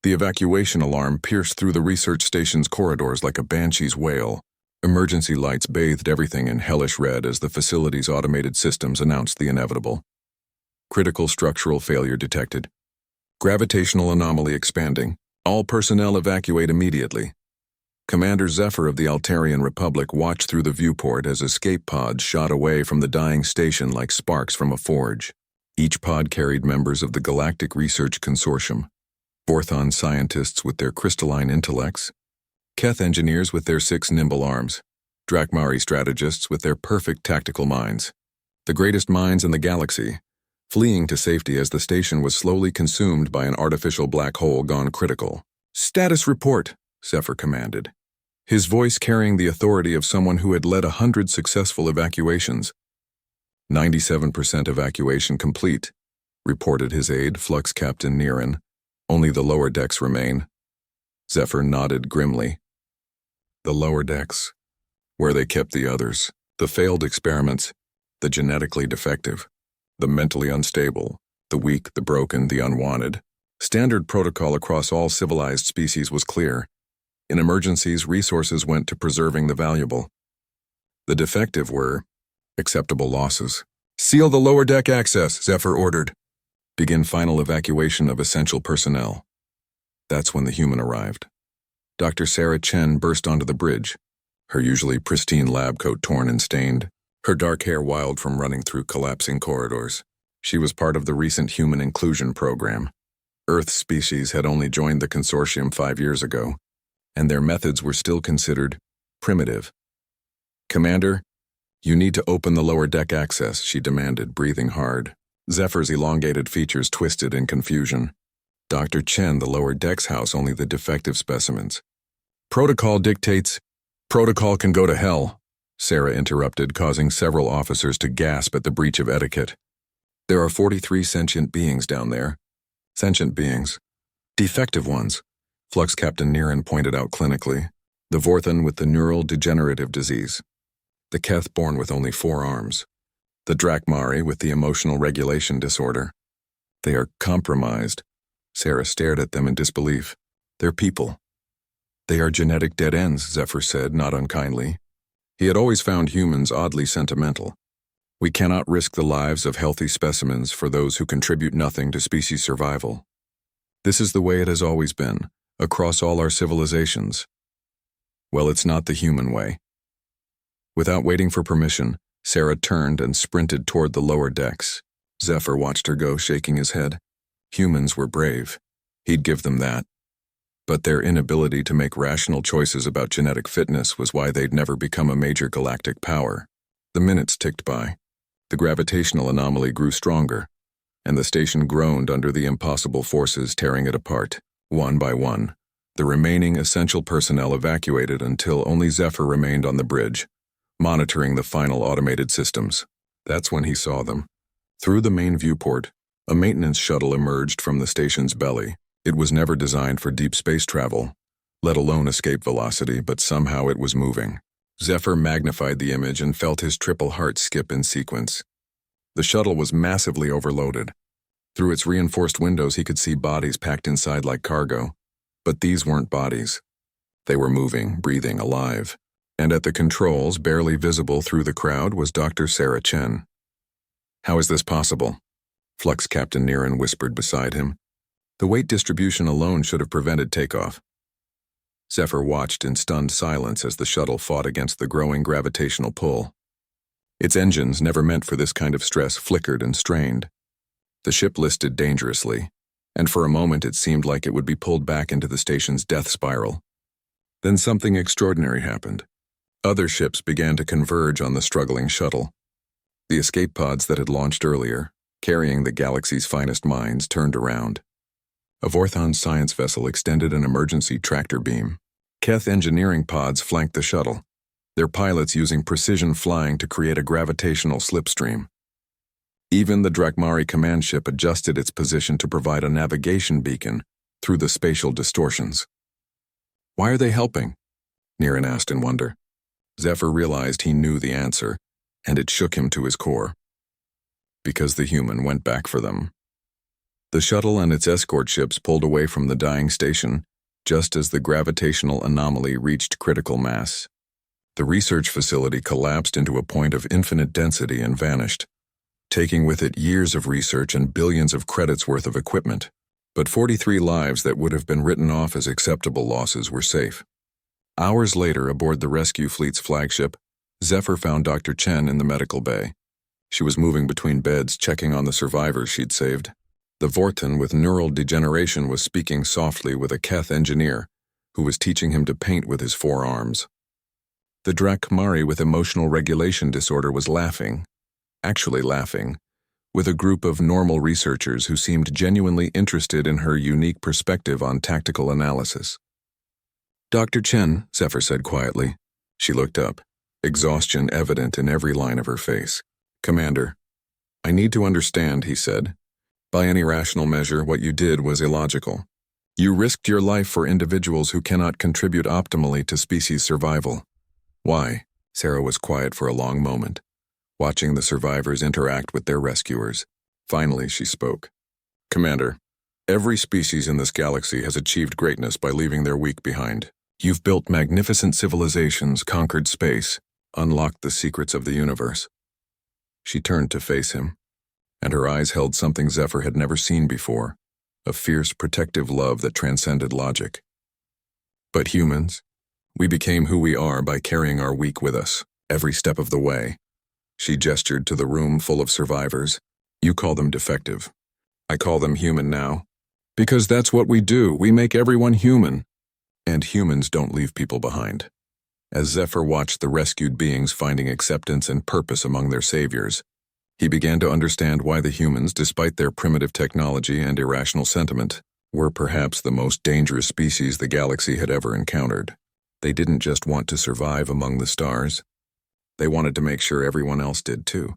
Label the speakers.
Speaker 1: The evacuation alarm pierced through the research station's corridors like a banshee's wail. Emergency lights bathed everything in hellish red as the facility's automated systems announced the inevitable. Critical structural failure detected. Gravitational anomaly expanding. All personnel evacuate immediately. Commander Zephyr of the Altarian Republic watched through the viewport as escape pods shot away from the dying station like sparks from a forge. Each pod carried members of the Galactic Research Consortium. Vorthon scientists with their crystalline intellects, Keth engineers with their 6 nimble arms, Drakmari strategists with their perfect tactical minds. The greatest minds in the galaxy, fleeing to safety as the station was slowly consumed by an artificial black hole gone critical. "Status report," Zephyr commanded, his voice carrying the authority of someone who had led 100 successful evacuations. 97% evacuation complete, reported his aide, Flux Captain Niran. Only the lower decks remain. Zephyr nodded grimly. The lower decks, where they kept the others, the failed experiments, the genetically defective, the mentally unstable, the weak, the broken, the unwanted. Standard protocol across all civilized species was clear. In emergencies, resources went to preserving the valuable. The defective were acceptable losses. "Seal the lower deck access," Zephyr ordered. "Begin final evacuation of essential personnel." That's when the human arrived. Dr. Sarah Chen burst onto the bridge, her usually pristine lab coat torn and stained, her dark hair wild from running through collapsing corridors. She was part of the recent human inclusion program. Earth species had only joined the consortium 5 years ago, and their methods were still considered primitive. "Commander, you need to open the lower deck access," she demanded, breathing hard. Zephyr's elongated features twisted in confusion. "Dr. Chen, the lower decks house only the defective specimens." "Protocol dictates." "Protocol can go to hell," Sarah interrupted, causing several officers to gasp at the breach of etiquette. "There are 43 sentient beings down there." "Sentient beings. Defective ones," Flux Captain Niran pointed out clinically. "The Vorthon with the neural degenerative disease. The Keth born with only 4 arms. The Drakmari with the emotional regulation disorder. They are compromised." Sarah stared at them in disbelief. "They're people." "They are genetic dead ends," Zephyr said, not unkindly. He had always found humans oddly sentimental. "We cannot risk the lives of healthy specimens for those who contribute nothing to species survival. This is the way it has always been, across all our civilizations." "Well, it's not the human way." Without waiting for permission, Sarah turned and sprinted toward the lower decks. Zephyr watched her go, shaking his head. Humans were brave. He'd give them that. But their inability to make rational choices about genetic fitness was why they'd never become a major galactic power. The minutes ticked by. The gravitational anomaly grew stronger, and the station groaned under the impossible forces tearing it apart. One by one, the remaining essential personnel evacuated until only Zephyr remained on the bridge, monitoring the final automated systems. That's when he saw them. Through the main viewport, a maintenance shuttle emerged from the station's belly. It was never designed for deep space travel, let alone escape velocity, but somehow it was moving. Zephyr magnified the image and felt his triple heart skip in sequence. The shuttle was massively overloaded. Through its reinforced windows he could see bodies packed inside like cargo. But these weren't bodies. They were moving, breathing, alive. And at the controls, barely visible through the crowd, was Dr. Sarah Chen. "How is this possible?" Flux Captain Niran whispered beside him. "The weight distribution alone should have prevented takeoff." Zephyr watched in stunned silence as the shuttle fought against the growing gravitational pull. Its engines, never meant for this kind of stress, flickered and strained. The ship listed dangerously, and for a moment it seemed like it would be pulled back into the station's death spiral. Then something extraordinary happened. Other ships began to converge on the struggling shuttle. The escape pods that had launched earlier, carrying the galaxy's finest minds, turned around. A Vorthon science vessel extended an emergency tractor beam. Keth engineering pods flanked the shuttle, their pilots using precision flying to create a gravitational slipstream. Even the Drakmari command ship adjusted its position to provide a navigation beacon through the spatial distortions. "Why are they helping?" Niran asked in wonder. Zephyr realized he knew the answer, and it shook him to his core. Because the human went back for them. The shuttle and its escort ships pulled away from the dying station, just as the gravitational anomaly reached critical mass. The research facility collapsed into a point of infinite density and vanished, taking with it years of research and billions of credits worth of equipment. But 43 lives that would have been written off as acceptable losses were safe. Hours later, aboard the rescue fleet's flagship, Zephyr found Dr. Chen in the medical bay. She was moving between beds, checking on the survivors she'd saved. The Vorton with neural degeneration was speaking softly with a Keth engineer, who was teaching him to paint with his forearms. The Drakmari with emotional regulation disorder was laughing, with a group of normal researchers who seemed genuinely interested in her unique perspective on tactical analysis. "Dr. Chen," Zephyr said quietly. She looked up, exhaustion evident in every line of her face. "Commander, I need to understand," he said. "By any rational measure, what you did was illogical. You risked your life for individuals who cannot contribute optimally to species survival." "Why?" Sarah was quiet for a long moment, watching the survivors interact with their rescuers. Finally, she spoke. "Commander, every species in this galaxy has achieved greatness by leaving their weak behind. You've built magnificent civilizations, conquered space, unlocked the secrets of the universe." She turned to face him, and her eyes held something Zephyr had never seen before, a fierce, protective love that transcended logic. "But humans, we became who we are by carrying our weak with us, every step of the way." She gestured to the room full of survivors. "You call them defective. I call them human now. Because that's what we do, we make everyone human. And humans don't leave people behind." As Zephyr watched the rescued beings finding acceptance and purpose among their saviors, he began to understand why the humans, despite their primitive technology and irrational sentiment, were perhaps the most dangerous species the galaxy had ever encountered. They didn't just want to survive among the stars. They wanted to make sure everyone else did too.